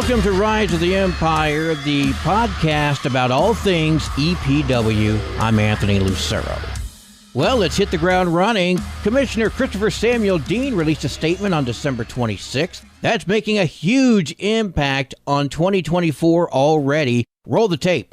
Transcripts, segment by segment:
Welcome to Rise of the Empire, the podcast about all things EPW. I'm Anthony Lucero. Well, let's hit the ground running. Commissioner Christopher Samuel Dean released a statement on December 26th that's making a huge impact on 2024 already. Roll the tape.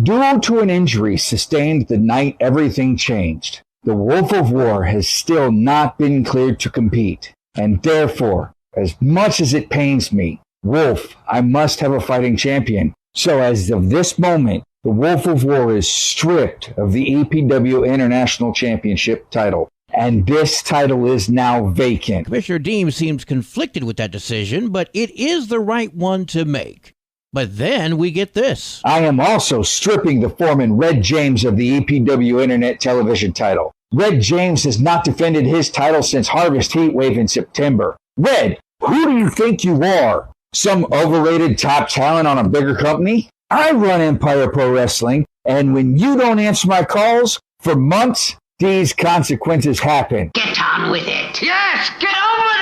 Due to an injury sustained the night everything changed, the Wolf of War has still not been cleared to compete. And therefore, as much as it pains me, Wolf, I must have a fighting champion. So as of this moment, the Wolf of War is stripped of the EPW International Championship title. And this title is now vacant. Commissioner Dean seems conflicted with that decision, but it is the right one to make. But then we get this. I am also stripping the foreman Red James of the EPW Internet Television title. Red James has not defended his title since Harvest Heatwave in September. Red, who do you think you are? Some overrated top talent on a bigger company? I run Empire Pro Wrestling, and when you don't answer my calls for months, these consequences happen. Get on with it. Yes, get on with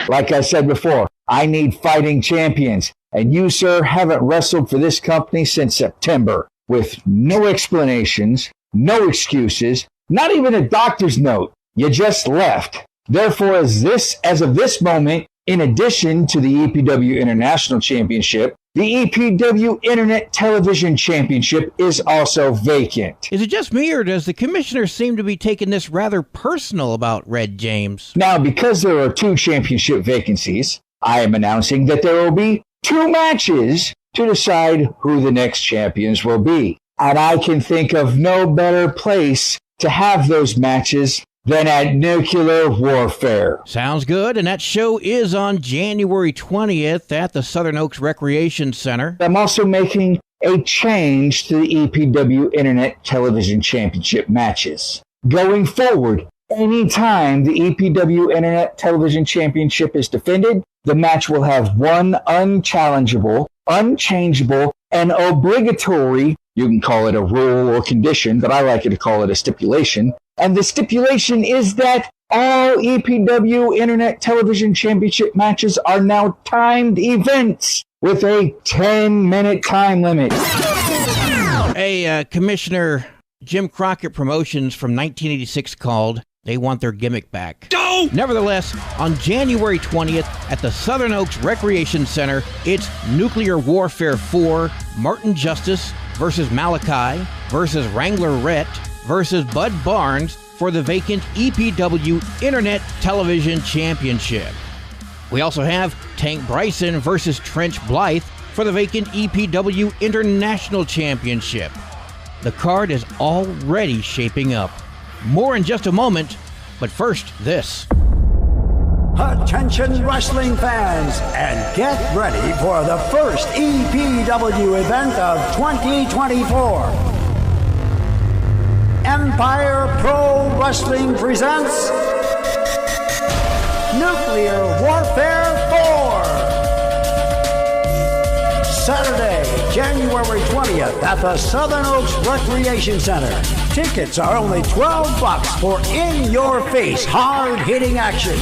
it! Like I said before, I need fighting champions, and you, sir, haven't wrestled for this company since September, with no explanations, no excuses, not even a doctor's note. You just left. Therefore, as of this moment, in addition to the EPW International Championship, the EPW Internet Television Championship is also vacant. Is it just me, or does the commissioner seem to be taking this rather personal about Red James? Now, because there are 2 championship vacancies, I am announcing that there will be 2 matches to decide who the next champions will be. And I can think of no better place to have those matches than at Nuclear Warfare. Sounds good, and that show is on January 20th at the Southern Oaks Recreation Center. I'm also making a change to the EPW Internet Television Championship matches. Going forward, anytime the EPW Internet Television Championship is defended, the match will have one unchallengeable, unchangeable, and obligatory, you can call it a rule or condition, but I like to call it a stipulation. And the stipulation is that all EPW Internet Television Championship matches are now timed events with a 10-minute time limit. Commissioner, Jim Crockett Promotions from 1986 called. They want their gimmick back. No! Nevertheless, on January 20th at the Southern Oaks Recreation Center, it's Nuclear Warfare 4, Martin Justice versus Malachi versus Wrangler Rhett versus Bud Barnes for the vacant EPW Internet Television Championship. We also have Tank Bryson versus Trench Blythe for the vacant EPW International Championship. The card is already shaping up. More in just a moment, but first, this. Attention wrestling fans, and get ready for the first EPW event of 2024. Empire Pro Wrestling presents Nuclear Warfare 4. Saturday, January 20th at the Southern Oaks Recreation Center. Tickets are only $12 for in-your-face, hard-hitting action.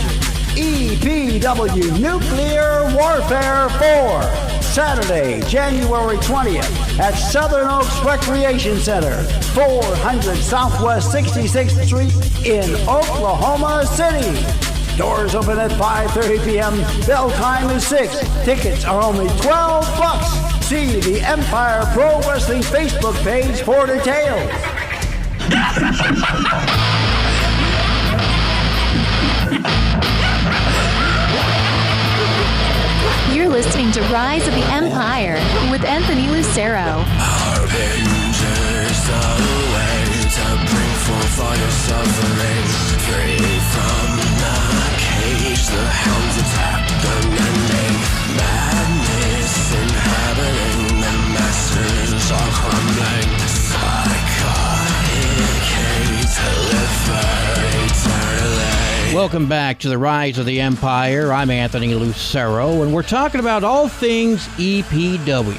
EPW Nuclear Warfare 4. Saturday, January 20th at Southern Oaks Recreation Center, 400 Southwest 66th Street in Oklahoma City. Doors open at 5:30 p.m. Bell time is 6. Tickets are only $12. See the Empire Pro Wrestling Facebook page for details. You're listening to Rise of the Empire with Anthony Lucero. Harbingers of the way to bring forth all your suffering. Free from the cage, the hounds attack them and make madness inhabiting the masses are crumbling. Psychotic hate to live for eternally. Welcome back to the Rise of the Empire. I'm Anthony Lucero, and we're talking about all things EPW.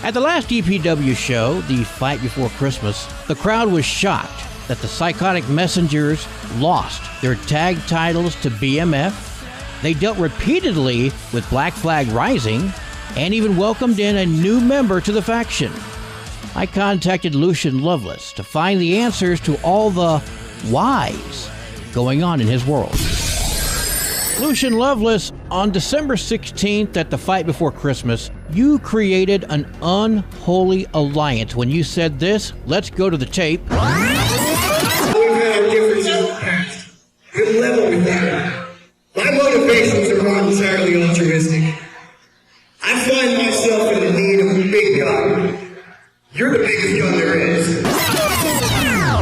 At the last EPW show, the Fight Before Christmas, the crowd was shocked that the Psychotic Messengers lost their tag titles to BMF, They dealt repeatedly with Black Flag Rising and even welcomed in a new member to the faction. I contacted Lucian Loveless to find the answers to all the whys going on in his world. Lucian Loveless, on December 16th at the Fight Before Christmas, you created an unholy alliance when you said this. Let's go to the tape. We've had our differences in the past. Good level with that. My motivations are not entirely altruistic. I find myself in the need of a big gun. You're the biggest gun there is.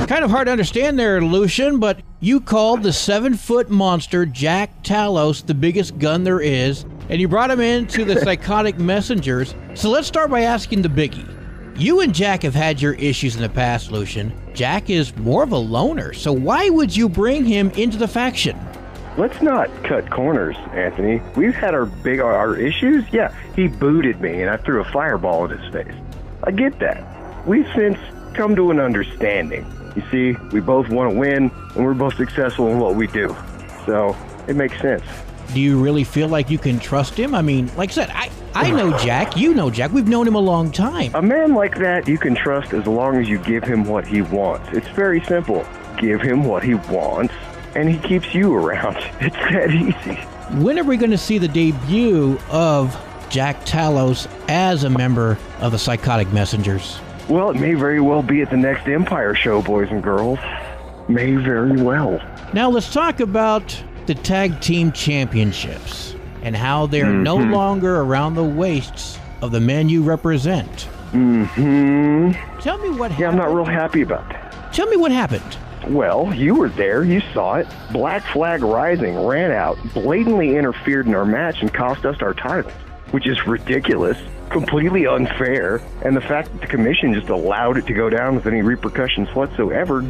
Kind of hard to understand there, Lucian, but you called the 7-foot monster Jack Talos the biggest gun there is, and you brought him into the Psychotic Messengers. So let's start by asking the biggie. You and Jack have had your issues in the past, Lucian. Jack is more of a loner, so why would you bring him into the faction? Let's not cut corners, Anthony. We've had our issues. Yeah, he booted me and I threw a fireball in his face. I get that. We've since come to an understanding. You see, we both want to win and we're both successful in what we do. So it makes sense. Do you really feel like you can trust him? I mean, like I said, I know Jack, you know Jack, we've known him a long time. A man like that you can trust as long as you give him what he wants. It's very simple. Give him what he wants and he keeps you around. It's that easy. When are we going to see the debut of Jack Talos as a member of the Psychotic Messengers? Well, it may very well be at the next Empire show, boys and girls. May very well. Now let's talk about the Tag Team Championships and how they're no longer around the waists of the men you represent. Tell me what happened. Yeah, I'm not real happy about that. Tell me what happened. Well, you were there. You saw it. Black Flag Rising ran out, blatantly interfered in our match, and cost us our titles, which is ridiculous, completely unfair, and the fact that the commission just allowed it to go down with any repercussions whatsoever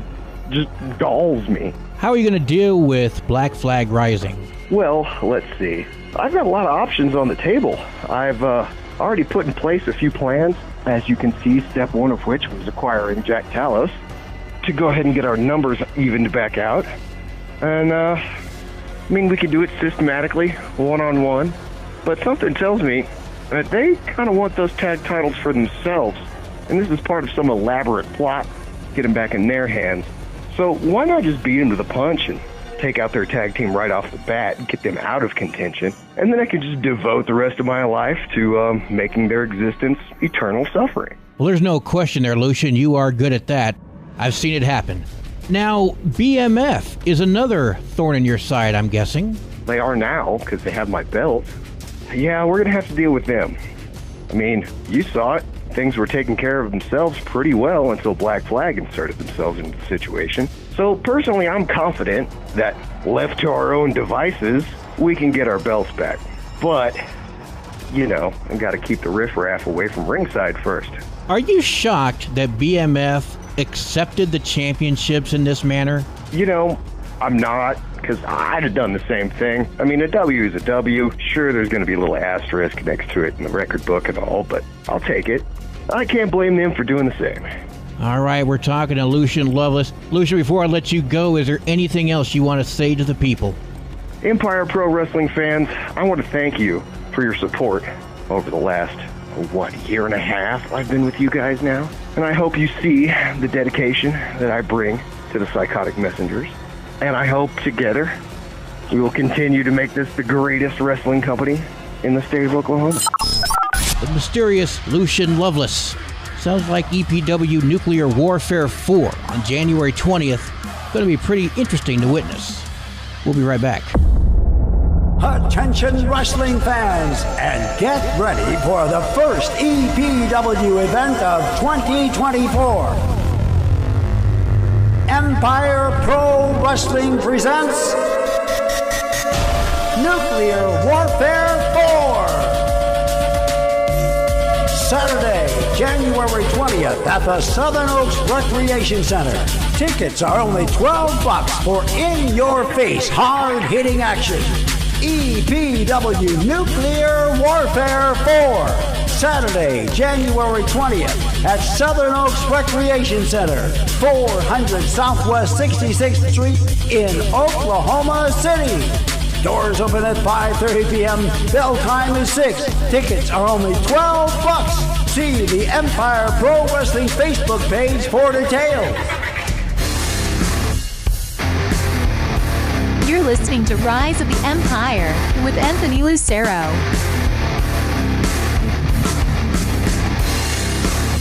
just galls me. How are you going to deal with Black Flag Rising? Well, let's see. I've got a lot of options on the table. I've already put in place a few plans, as you can see, step one of which was acquiring Jack Talos, to go ahead and get our numbers evened back out. And, I mean, we could do it systematically, one-on-one, but something tells me that they kind of want those tag titles for themselves, and this is part of some elaborate plot to get them back in their hands. So why not just beat them to the punch and take out their tag team right off the bat and get them out of contention, and then I can just devote the rest of my life to making their existence eternal suffering. Well, there's no question there, Lucian. You are good at that. I've seen it happen. Now, BMF is another thorn in your side, I'm guessing. They are now, because they have my belt. Yeah, we're going to have to deal with them. I mean, you saw it. Things were taking care of themselves pretty well until Black Flag inserted themselves into the situation. So personally, I'm confident that left to our own devices, we can get our belts back. But, you know, I've got to keep the riffraff away from ringside first. Are you shocked that BMF accepted the championships in this manner? You know, I'm not, because I'd have done the same thing. I mean, a W is a W. Sure, there's going to be a little asterisk next to it in the record book and all, but I'll take it. I can't blame them for doing the same. All right, we're talking to Lucian Loveless. Lucian, before I let you go, is there anything else you want to say to the people? Empire Pro Wrestling fans, I want to thank you for your support over the last, year and a half I've been with you guys now. And I hope you see the dedication that I bring to the Psychotic Messengers. And I hope together we will continue to make this the greatest wrestling company in the state of Oklahoma. The mysterious Lucian Loveless. Sounds like EPW Nuclear Warfare 4 on January 20th. Going to be pretty interesting to witness. We'll be right back. Attention wrestling fans, and get ready for the first EPW event of 2024. Empire Pro Wrestling presents Nuclear Warfare 4. Saturday, January 20th at the Southern Oaks Recreation Center. Tickets are only $12 for in-your-face, hard-hitting action. EPW Nuclear Warfare 4. Saturday, January 20th at Southern Oaks Recreation Center, 400 Southwest 66th Street in Oklahoma City. Doors open at 5:30 p.m. Bell time is 6. Tickets are only $12. See the Empire Pro Wrestling Facebook page for details. You're listening to Rise of the Empire with Anthony Lucero.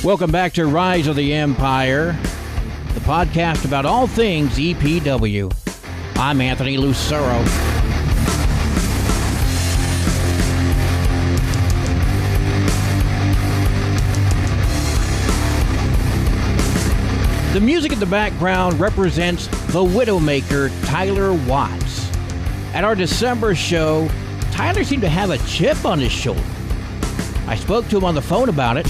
Welcome back to Rise of the Empire, the podcast about all things EPW. I'm Anthony Lucero. The music in the background represents the Widowmaker, Tyler Watts. At our December show, Tyler seemed to have a chip on his shoulder. I spoke to him on the phone about it.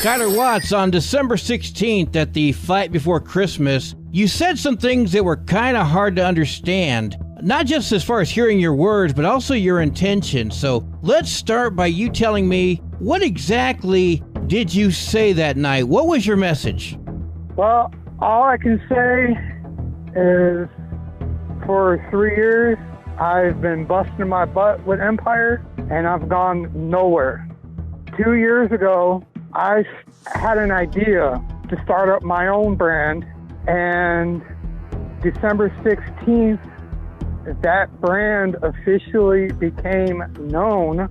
Tyler Watts, on December 16th at the Fight Before Christmas, you said some things that were kind of hard to understand. Not just as far as hearing your words, but also your intention. So let's start by you telling me, what exactly did you say that night? What was your message? Well, all I can say is for 3 years, I've been busting my butt with Empire, and I've gone nowhere. 2 years ago, I had an idea to start up my own brand, and December 16th, that brand officially became known,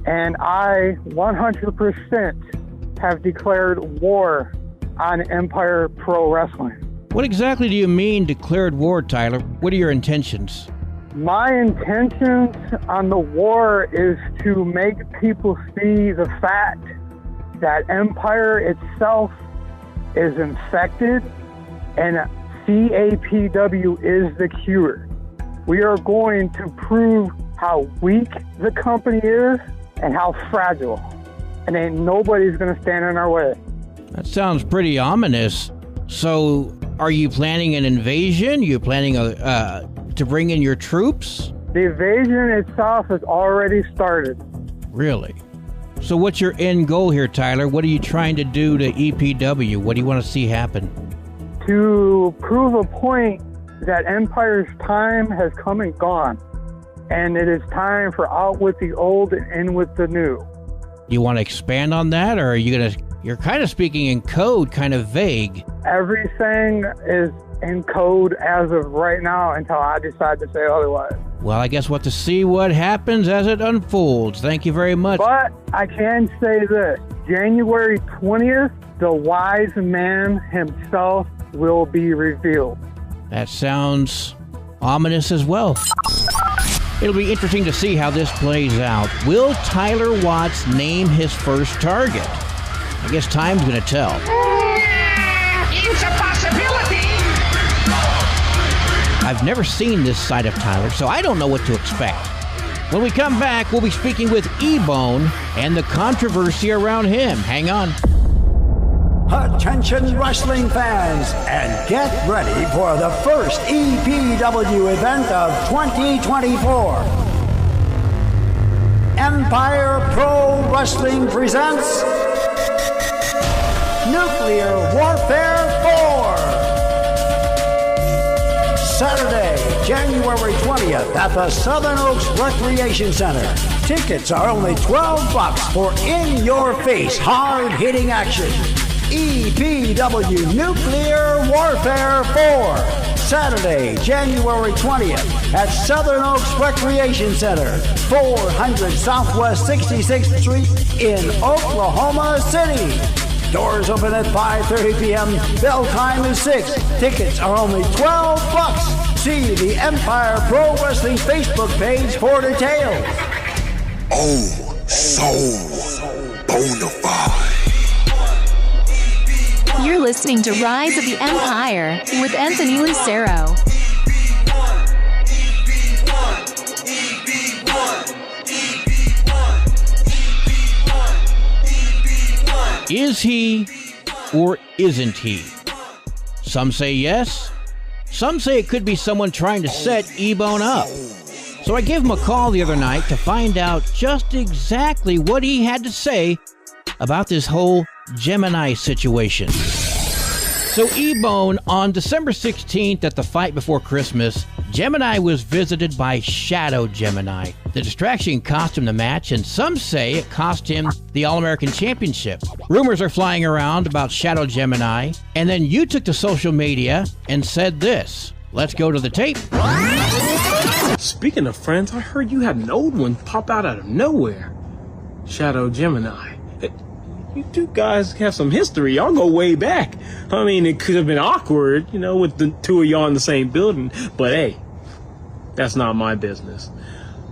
and I 100% have declared war on Empire Pro Wrestling. What exactly do you mean declared war, Tyler? What are your intentions? My intentions on the war is to make people see the fact that Empire itself is infected and CAPW is the cure. We are going to prove how weak the company is and how fragile. And ain't nobody's going to stand in our way. That sounds pretty ominous. So, are you planning an invasion? You planning to bring in your troops? The invasion itself has already started. Really? So what's your end goal here, Tyler? What are you trying to do to EPW? What do you want to see happen? To prove a point that Empire's time has come and gone. And it is time for out with the old and in with the new. You want to expand on that, or are you going to... You're kind of speaking in code, kind of vague. Everything is in code as of right now until I decide to say otherwise. Well, I guess we'll have to see what happens as it unfolds. Thank you very much. But I can say this. January 20th, the wise man himself will be revealed. That sounds ominous as well. It'll be interesting to see how this plays out. Will Tyler Watts name his first target? I guess time's going to tell. It's a possibility. I've never seen this side of Tyler, so I don't know what to expect. When we come back, we'll be speaking with E-Bone and the controversy around him. Hang on. Attention wrestling fans, and get ready for the first EPW event of 2024. Empire Pro Wrestling presents Nuclear Warfare 4. Saturday, January 20th at the Southern Oaks Recreation Center. Tickets are only $12 for in-your-face, hard-hitting action. EPW Nuclear Warfare 4. Saturday, January 20th at Southern Oaks Recreation Center, 400 Southwest 66th Street in Oklahoma City. Doors open at 5:30 p.m. Bell time is 6. Tickets are only $12. See the Empire Pro Wrestling Facebook page for details. Oh, so bona fide. You're listening to Rise of the Empire with Anthony Lucero. Is he or isn't he? Some say yes. Some say it could be someone trying to set E-Bone up. So I gave him a call the other night to find out just exactly what he had to say about this whole Gemini situation. So, E-Bone, on December 16th at the Fight Before Christmas, Gemini was visited by Shadow Gemini. The distraction cost him the match, and some say it cost him the All-American Championship. Rumors are flying around about Shadow Gemini, and then you took to social media and said this. Let's go to the tape. Speaking of friends, I heard you had an old one pop out of nowhere. Shadow Gemini. You two guys have some history. Y'all go way back. I mean, it could have been awkward, you know, with the two of y'all in the same building. But hey, that's not my business.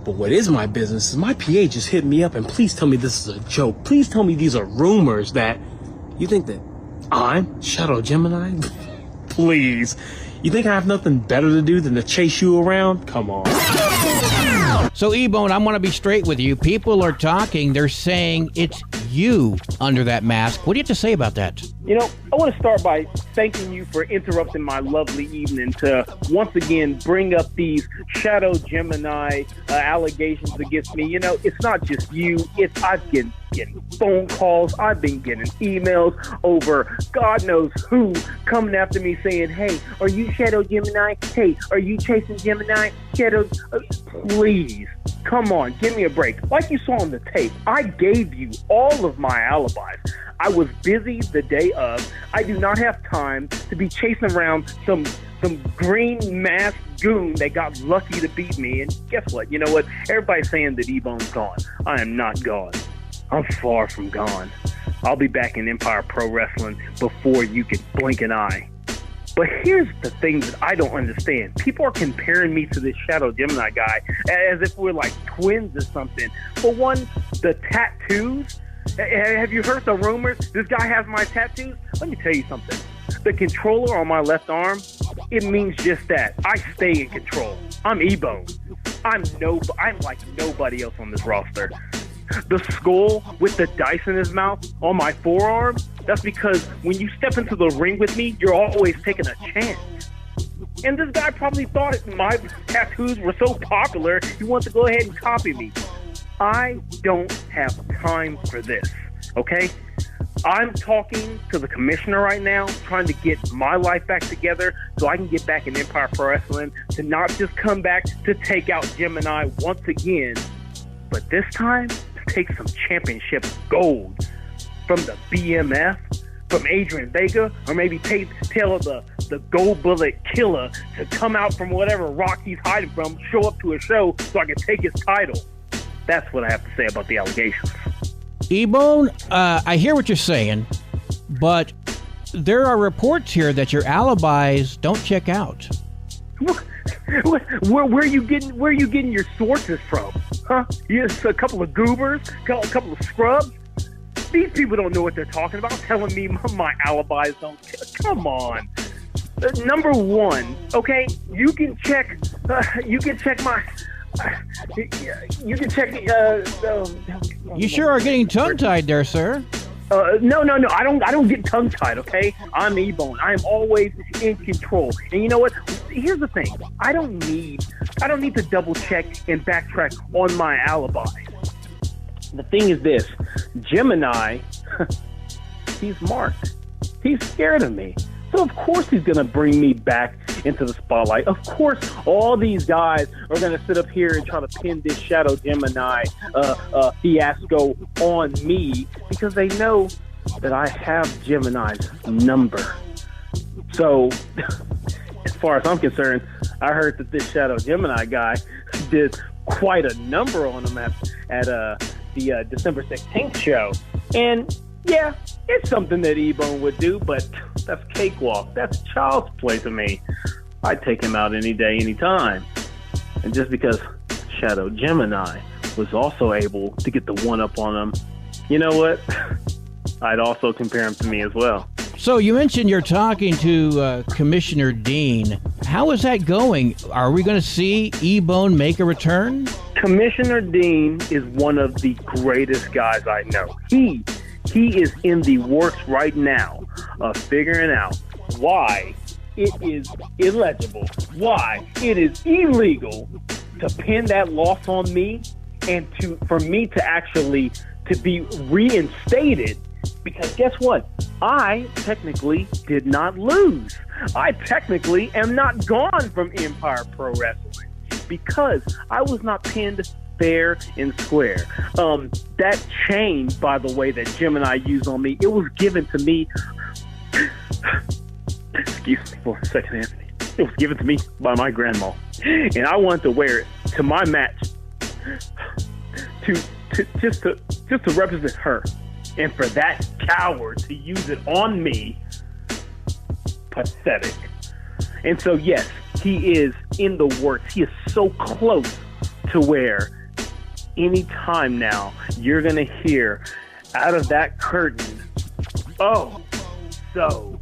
But what is my business is my PA just hit me up, and please tell me this is a joke. Please tell me these are rumors that you think that I'm Shadow Gemini? Please. You think I have nothing better to do than to chase you around? Come on. So, E-Bone, I want to be straight with you. People are talking. They're saying it's you under that mask. What do you have to say about that? You know, I want to start by thanking you for interrupting my lovely evening to once again bring up these Shadow Gemini allegations against me. You know, it's not just you. I've been getting phone calls. I've been getting emails over God knows who coming after me saying, hey, are you Shadow Gemini? Hey, are you chasing Gemini? Shadow, please, come on, give me a break. Like you saw on the tape, I gave you all of my alibis. I was busy the day of. I do not have time to be chasing around some green masked goon that got lucky to beat me. And guess what? You know what? Everybody's saying that E-Bone's gone. I am not gone. I'm far from gone. I'll be back in Empire Pro Wrestling before you can blink an eye. But here's the thing that I don't understand. People are comparing me to this Shadow Gemini guy as if we're like twins or something. For one, the tattoos. Have you heard the rumors? This guy has my tattoos? Let me tell you something. The controller on my left arm, it means just that. I stay in control. I'm E-Bone. I'm like nobody else on this roster. The skull with the dice in his mouth on my forearm, that's because when you step into the ring with me, you're always taking a chance. And this guy probably thought my tattoos were so popular, he wants to go ahead and copy me. I don't have time for this, okay? I'm talking to the commissioner right now, trying to get my life back together so I can get back in Empire Pro Wrestling to not just come back to take out Gemini once again, but this time to take some championship gold from the BMF, from Adrian Vega, or maybe tell the Gold Bullet Killer to come out from whatever rock he's hiding from, show up to a show so I can take his title. That's what I have to say about the allegations. E-Bone, I hear what you're saying, but there are reports here that your alibis don't check out. Where are you getting your sources from? Huh? You just a couple of goobers, a couple of scrubs. These people don't know what they're talking about, telling me my alibis don't. Come on. Number one, okay, you can check my. You can check. You sure are getting tongue-tied there, sir. No. I don't get tongue-tied, okay? I'm E-Bone. I am always in control. And you know what? Here's the thing. I don't need to double-check and backtrack on my alibi. The thing is this. Gemini, he's marked. He's scared of me. So of course he's going to bring me back into the spotlight. Of course, all these guys are going to sit up here and try to pin this Shadow Gemini fiasco on me because they know that I have Gemini's number. So, as far as I'm concerned, I heard that this Shadow Gemini guy did quite a number on him at the December 16th show. And yeah, it's something that E-Bone would do, but that's cakewalk. That's child's play to me. I'd take him out any day, any time. And just because Shadow Gemini was also able to get the one-up on him, you know what? I'd also compare him to me as well. So you mentioned you're talking to Commissioner Dean. How is that going? Are we going to see E-Bone make a return? Commissioner Dean is one of the greatest guys I know. He is in the works right now of figuring out why it is illegible, why it is illegal to pin that loss on me and for me to actually to be reinstated Because guess what? I technically did not lose. I technically am not gone from Empire Pro Wrestling because I was not pinned fair and square. That chain, by the way, that Gemini used on me, it was given to me. Excuse me for a second, Anthony. It was given to me by my grandma, and I wanted to wear it to my match to represent her. And for that coward to use it on me, pathetic. And so, yes, he is in the works. He is so close to where anytime now you're going to hear out of that curtain, oh, so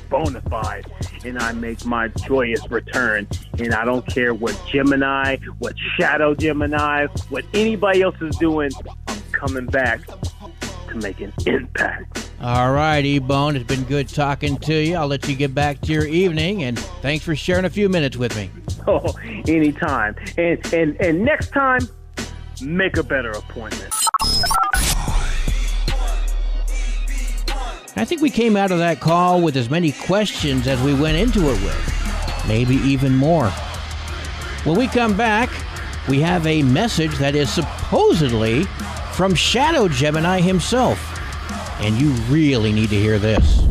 bona fide. And I make my joyous return. And I don't care what Gemini, what Shadow Gemini, what anybody else is doing, I'm coming back to make an impact. All right, E-Bone, it's been good talking to you. I'll let you get back to your evening, and thanks for sharing a few minutes with me. Oh, anytime. And next time, make a better appointment. I think we came out of that call with as many questions as we went into it with, maybe even more. When we come back, we have a message that is supposedly from Shadow Gemini himself, and you really need to hear this.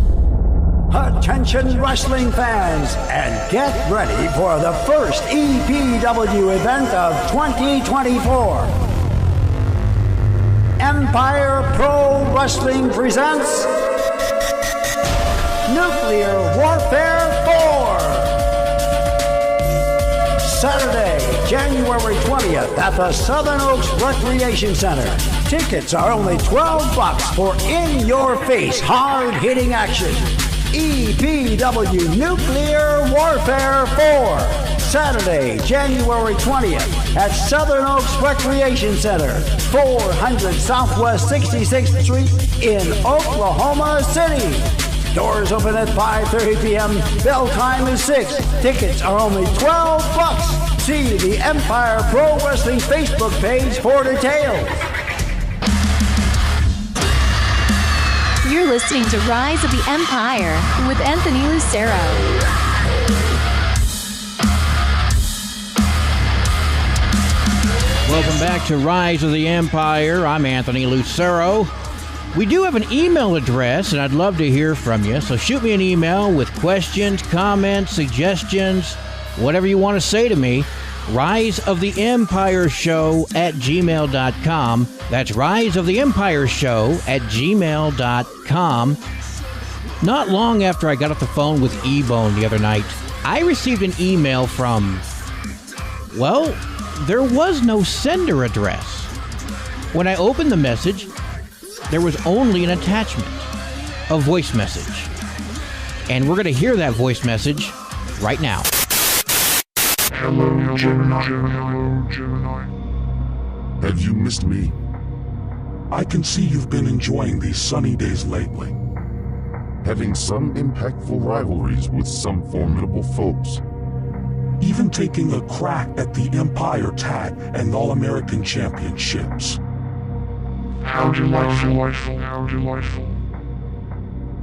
Attention wrestling fans, and get ready for the first EPW event of 2024. Empire Pro Wrestling presents Nuclear Warfare 4. Saturday, January 20th at the Southern Oaks Recreation Center. Tickets are only $12 for in-your-face, hard-hitting action. EPW Nuclear Warfare 4. Saturday, January 20th at Southern Oaks Recreation Center, 400 Southwest 66th Street in Oklahoma City. Doors open at 5:30 p.m. Bell time is 6. Tickets are only $12. See the Empire Pro Wrestling Facebook page for details. You're listening to Rise of the Empire with Anthony Lucero. Welcome back to Rise of the Empire. I'm Anthony Lucero. We do have an email address, and I'd love to hear from you. So shoot me an email with questions, comments, suggestions, whatever you want to say to me. riseoftheempireshow@gmail.com. That's riseoftheempireshow@gmail.com. Not long after I got off the phone with E-Bone the other night, I received an email from, well, there was no sender address. When I opened the message, there was only an attachment, a voice message. And we're going to hear that voice message right now. Hello, Gemini. Hello, Gemini. Have you missed me? I can see you've been enjoying these sunny days lately. Having some impactful rivalries with some formidable foes. Even taking a crack at the Empire Tag and All-American Championships. How delightful. How delightful.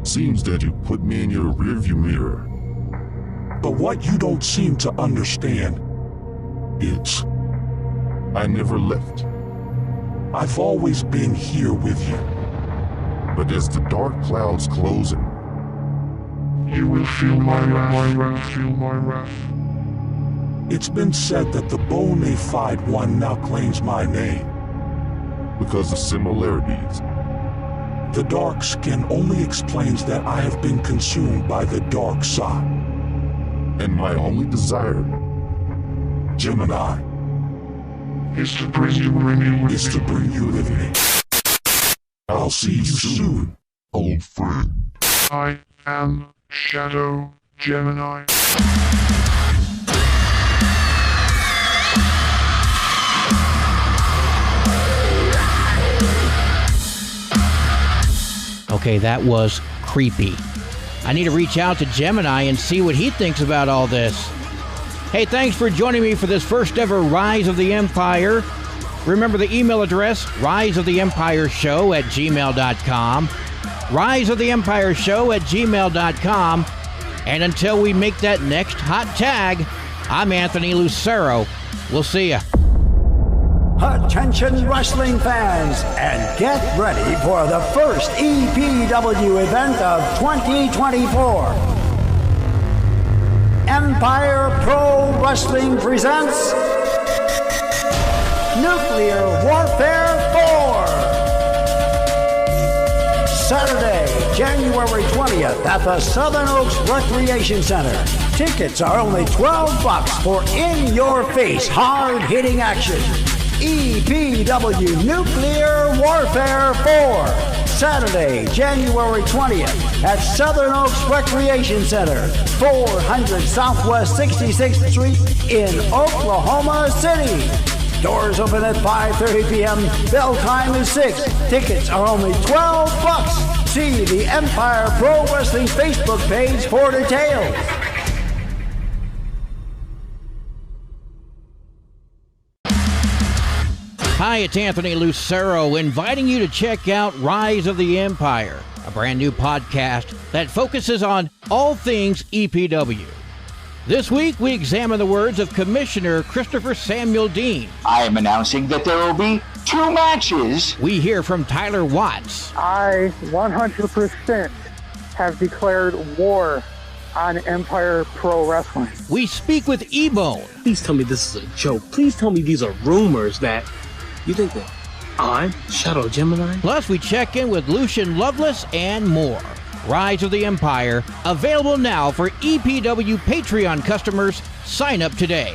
Seems that you put me in your rearview mirror. But what you don't seem to understand is I never left. I've always been here with you. But as the dark clouds close in, you will feel my wrath. Feel my wrath. It's been said that the bona-fide one now claims my name. Because of similarities. The dark skin only explains that I have been consumed by the dark side. And my only desire, Gemini, is to bring you with me. I'll see you soon, old friend. I am Shadow Gemini. Okay, that was creepy. I need to reach out to Gemini and see what he thinks about all this. Hey, thanks for joining me for this first ever Rise of the Empire. Remember the email address, riseoftheempireshow@gmail.com. riseoftheempireshow@gmail.com. And until we make that next hot tag, I'm Anthony Lucero. We'll see ya. Attention wrestling fans, and get ready for the first EPW event of 2024. Empire Pro Wrestling presents Nuclear Warfare 4. Saturday, January 20th at the Southern Oaks Recreation Center. Tickets are only $12 for in-your-face, hard-hitting action. EPW Nuclear Warfare 4. Saturday, January 20th at Southern Oaks Recreation Center, 400 Southwest 66th Street in Oklahoma City. Doors open at 5:30 p.m. Bell time is 6. Tickets are only $12. See the Empire Pro Wrestling Facebook page for details. Hi, it's Anthony Lucero inviting you to check out Rise of the Empire, a brand new podcast that focuses on all things EPW. This week, we examine the words of Commissioner Christopher Samuel Dean. I am announcing that there will be 2 matches. We hear from Tyler Watts. I 100% have declared war on Empire Pro Wrestling. We speak with E-Bone. Please tell me this is a joke. Please tell me these are rumors that you think that I'm Shadow Gemini. Plus, we check in with Lucian Loveless and more. Rise of the Empire, available now for EPW Patreon customers. Sign up today.